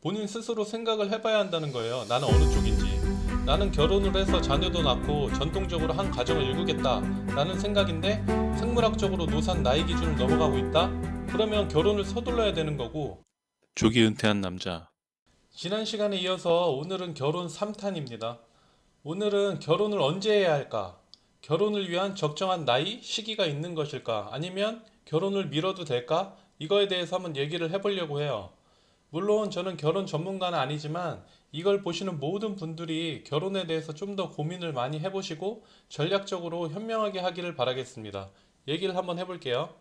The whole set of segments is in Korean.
본인 스스로 생각을 해봐야 한다는 거예요. 나는 어느 쪽인지. 나는 결혼을 해서 자녀도 낳고 전통적으로 한 가정을 일구겠다 라는 생각인데 생물학적으로 노산 나이 기준을 넘어가고 있다? 그러면 결혼을 서둘러야 되는 거고. 조기 은퇴한 남자. 지난 시간에 이어서 오늘은 결혼 3탄입니다. 오늘은 결혼을 언제 해야 할까? 결혼을 위한 적정한 나이, 시기가 있는 것일까? 아니면 결혼을 미뤄도 될까? 이거에 대해서 한번 얘기를 해보려고 해요. 물론 저는 결혼 전문가는 아니지만 이걸 보시는 모든 분들이 결혼에 대해서 좀 더 고민을 많이 해보시고 전략적으로 현명하게 하기를 바라겠습니다. 얘기를 한번 해볼게요.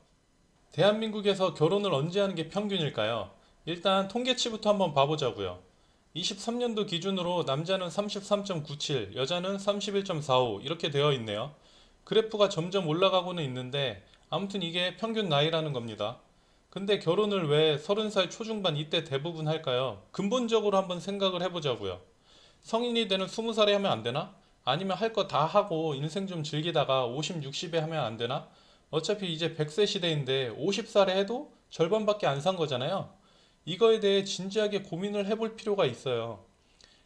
대한민국에서 결혼을 언제 하는 게 평균일까요? 일단 통계치부터 한번 봐보자고요. 23년도 기준으로 남자는 33.97, 여자는 31.45 이렇게 되어 있네요. 그래프가 점점 올라가고는 있는데 아무튼 이게 평균 나이라는 겁니다. 근데 결혼을 왜 30살 초중반 이때 대부분 할까요? 근본적으로 한번 생각을 해보자고요. 성인이 되는 20살에 하면 안 되나? 아니면 할 거 다 하고 인생 좀 즐기다가 50, 60에 하면 안 되나? 어차피 이제 100세 시대인데 50살에 해도 절반밖에 안 산 거잖아요. 이거에 대해 진지하게 고민을 해볼 필요가 있어요.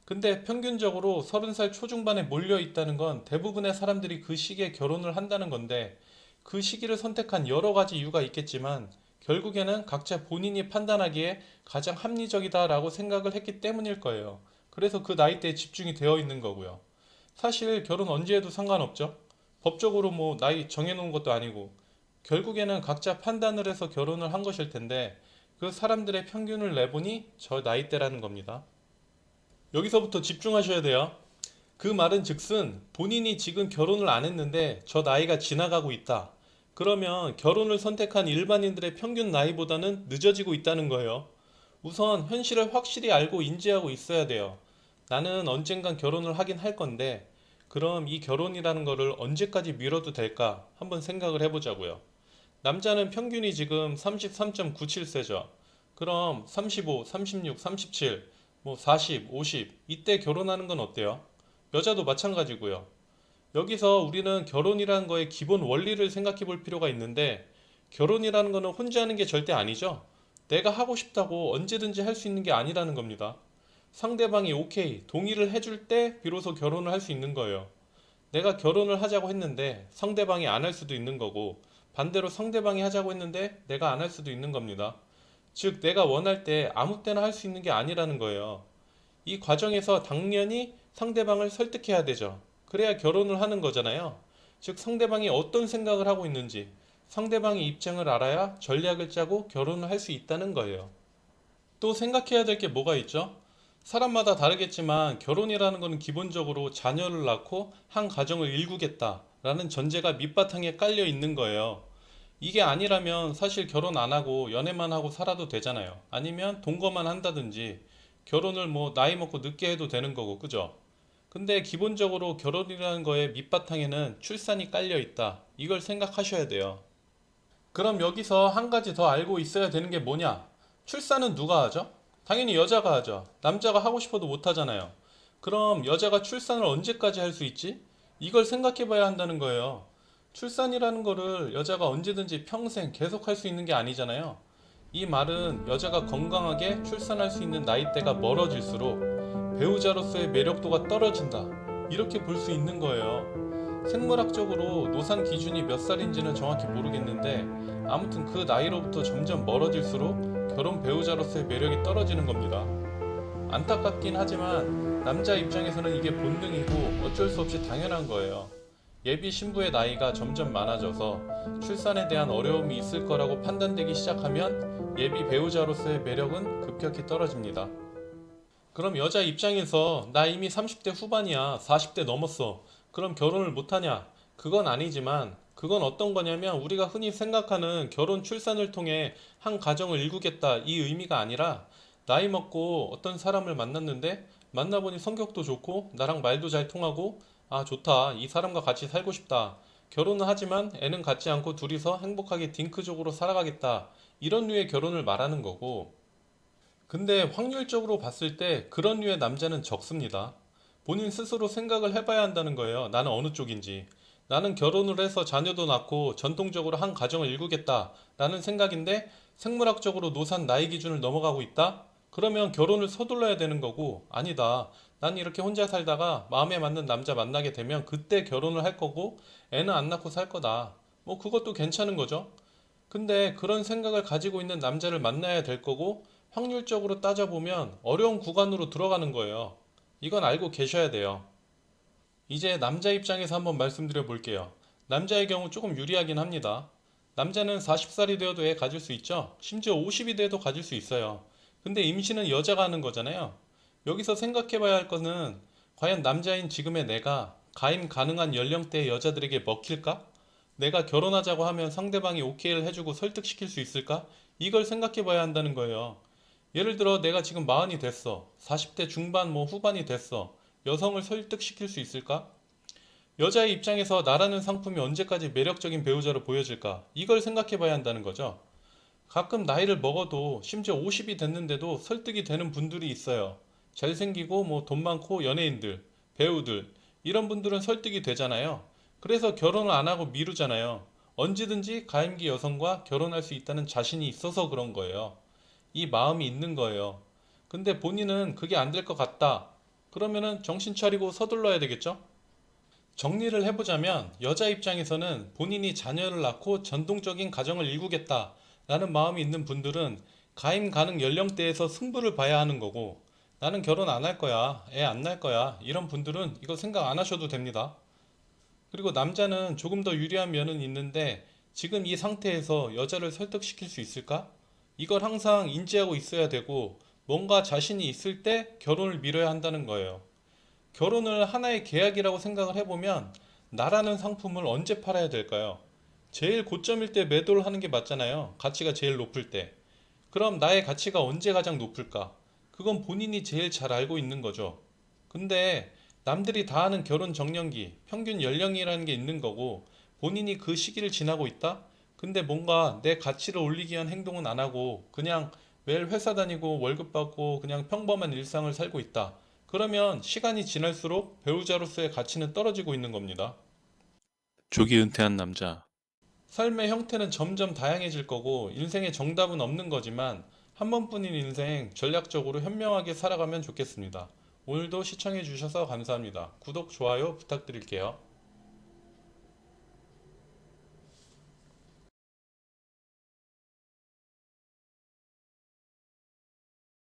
근데 평균적으로 30살 초중반에 몰려 있다는 건 대부분의 사람들이 그 시기에 결혼을 한다는 건데 그 시기를 선택한 여러 가지 이유가 있겠지만 결국에는 각자 본인이 판단하기에 가장 합리적이다라고 생각을 했기 때문일 거예요. 그래서 그 나이대에 집중이 되어 있는 거고요. 사실 결혼 언제 해도 상관없죠. 법적으로 뭐 나이 정해놓은 것도 아니고 결국에는 각자 판단을 해서 결혼을 한 것일 텐데 그 사람들의 평균을 내보니 저 나이대라는 겁니다. 여기서부터 집중하셔야 돼요. 그 말은 즉슨 본인이 지금 결혼을 안 했는데 저 나이가 지나가고 있다. 그러면 결혼을 선택한 일반인들의 평균 나이보다는 늦어지고 있다는 거예요. 우선 현실을 확실히 알고 인지하고 있어야 돼요. 나는 언젠간 결혼을 하긴 할 건데 그럼 이 결혼이라는 거를 언제까지 미뤄도 될까 한번 생각을 해보자고요. 남자는 평균이 지금 33.97세죠. 그럼 35, 36, 37, 뭐 40, 50 이때 결혼하는 건 어때요? 여자도 마찬가지고요. 여기서 우리는 결혼이라는 거의 기본 원리를 생각해 볼 필요가 있는데 결혼이라는 거는 혼자 하는 게 절대 아니죠. 내가 하고 싶다고 언제든지 할 수 있는 게 아니라는 겁니다. 상대방이 오케이, 동의를 해줄 때 비로소 결혼을 할 수 있는 거예요. 내가 결혼을 하자고 했는데 상대방이 안 할 수도 있는 거고 반대로 상대방이 하자고 했는데 내가 안 할 수도 있는 겁니다. 즉, 내가 원할 때 아무 때나 할 수 있는 게 아니라는 거예요. 이 과정에서 당연히 상대방을 설득해야 되죠. 그래야 결혼을 하는 거잖아요. 즉, 상대방이 어떤 생각을 하고 있는지 상대방의 입장을 알아야 전략을 짜고 결혼을 할 수 있다는 거예요. 또 생각해야 될 게 뭐가 있죠? 사람마다 다르겠지만 결혼이라는 것은 기본적으로 자녀를 낳고 한 가정을 일구겠다라는 전제가 밑바탕에 깔려 있는 거예요. 이게 아니라면 사실 결혼 안 하고 연애만 하고 살아도 되잖아요. 아니면 동거만 한다든지 결혼을 뭐 나이 먹고 늦게 해도 되는 거고, 그죠? 근데 기본적으로 결혼이라는 거에 밑바탕에는 출산이 깔려 있다. 이걸 생각하셔야 돼요. 그럼 여기서 한 가지 더 알고 있어야 되는 게 뭐냐? 출산은 누가 하죠? 당연히 여자가 하죠. 남자가 하고 싶어도 못 하잖아요. 그럼 여자가 출산을 언제까지 할 수 있지? 이걸 생각해 봐야 한다는 거예요. 출산이라는 거를 여자가 언제든지 평생 계속 할 수 있는 게 아니잖아요. 이 말은 여자가 건강하게 출산할 수 있는 나이대가 멀어질수록 배우자로서의 매력도가 떨어진다. 이렇게 볼 수 있는 거예요. 생물학적으로 노산 기준이 몇 살인지는 정확히 모르겠는데 아무튼 그 나이로부터 점점 멀어질수록 결혼 배우자로서의 매력이 떨어지는 겁니다. 안타깝긴 하지만 남자 입장에서는 이게 본능이고 어쩔 수 없이 당연한 거예요. 예비 신부의 나이가 점점 많아져서 출산에 대한 어려움이 있을 거라고 판단되기 시작하면 예비 배우자로서의 매력은 급격히 떨어집니다. 그럼 여자 입장에서 나 이미 30대 후반이야, 40대 넘었어. 그럼 결혼을 못하냐? 그건 아니지만 그건 어떤 거냐면 우리가 흔히 생각하는 결혼 출산을 통해 한 가정을 일구겠다 이 의미가 아니라 나이 먹고 어떤 사람을 만났는데 만나보니 성격도 좋고 나랑 말도 잘 통하고 아 좋다 이 사람과 같이 살고 싶다 결혼은 하지만 애는 갖지 않고 둘이서 행복하게 딩크족으로 살아가겠다 이런 류의 결혼을 말하는 거고 근데 확률적으로 봤을 때 그런 류의 남자는 적습니다. 본인 스스로 생각을 해봐야 한다는 거예요. 나는 어느 쪽인지. 나는 결혼을 해서 자녀도 낳고 전통적으로 한 가정을 일구겠다 라는 생각인데 생물학적으로 노산 나이 기준을 넘어가고 있다? 그러면 결혼을 서둘러야 되는 거고, 아니다. 난 이렇게 혼자 살다가 마음에 맞는 남자 만나게 되면 그때 결혼을 할 거고, 애는 안 낳고 살 거다. 뭐 그것도 괜찮은 거죠. 근데 그런 생각을 가지고 있는 남자를 만나야 될 거고, 확률적으로 따져보면 어려운 구간으로 들어가는 거예요. 이건 알고 계셔야 돼요. 이제 남자 입장에서 한번 말씀드려 볼게요. 남자의 경우 조금 유리하긴 합니다. 남자는 40살이 되어도 애 가질 수 있죠? 심지어 50이 돼도 가질 수 있어요. 근데 임신은 여자가 하는 거잖아요. 여기서 생각해 봐야 할 거는 과연 남자인 지금의 내가 가임 가능한 연령대의 여자들에게 먹힐까? 내가 결혼하자고 하면 상대방이 오케이를 해주고 설득시킬 수 있을까? 이걸 생각해 봐야 한다는 거예요. 예를 들어 내가 지금 40이 됐어. 40대 중반 뭐 후반이 됐어. 여성을 설득시킬 수 있을까? 여자의 입장에서 나라는 상품이 언제까지 매력적인 배우자로 보여질까? 이걸 생각해 봐야 한다는 거죠. 가끔 나이를 먹어도 심지어 50이 됐는데도 설득이 되는 분들이 있어요. 잘생기고 뭐 돈 많고 연예인들, 배우들 이런 분들은 설득이 되잖아요. 그래서 결혼을 안 하고 미루잖아요. 언제든지 가임기 여성과 결혼할 수 있다는 자신이 있어서 그런 거예요. 이 마음이 있는 거예요. 근데 본인은 그게 안 될 것 같다. 그러면은 정신 차리고 서둘러야 되겠죠? 정리를 해보자면 여자 입장에서는 본인이 자녀를 낳고 전통적인 가정을 이루겠다 라는 마음이 있는 분들은 가임 가능 연령대에서 승부를 봐야 하는 거고, 나는 결혼 안 할 거야, 애 안 낳을 거야, 이런 분들은 이거 생각 안 하셔도 됩니다. 그리고 남자는 조금 더 유리한 면은 있는데 지금 이 상태에서 여자를 설득시킬 수 있을까? 이걸 항상 인지하고 있어야 되고, 뭔가 자신이 있을 때 결혼을 미뤄야 한다는 거예요. 결혼을 하나의 계약이라고 생각을 해보면 나라는 상품을 언제 팔아야 될까요? 제일 고점일 때 매도를 하는 게 맞잖아요. 가치가 제일 높을 때. 그럼 나의 가치가 언제 가장 높을까? 그건 본인이 제일 잘 알고 있는 거죠. 근데 남들이 다 하는 결혼 정년기, 평균 연령이라는 게 있는 거고, 본인이 그 시기를 지나고 있다? 근데 뭔가 내 가치를 올리기 위한 행동은 안 하고 그냥 매일 회사 다니고 월급 받고 그냥 평범한 일상을 살고 있다. 그러면 시간이 지날수록 배우자로서의 가치는 떨어지고 있는 겁니다. 조기 은퇴한 남자. 삶의 형태는 점점 다양해질 거고 인생에 정답은 없는 거지만 한 번뿐인 인생 전략적으로 현명하게 살아가면 좋겠습니다. 오늘도 시청해 주셔서 감사합니다. 구독, 좋아요 부탁드릴게요.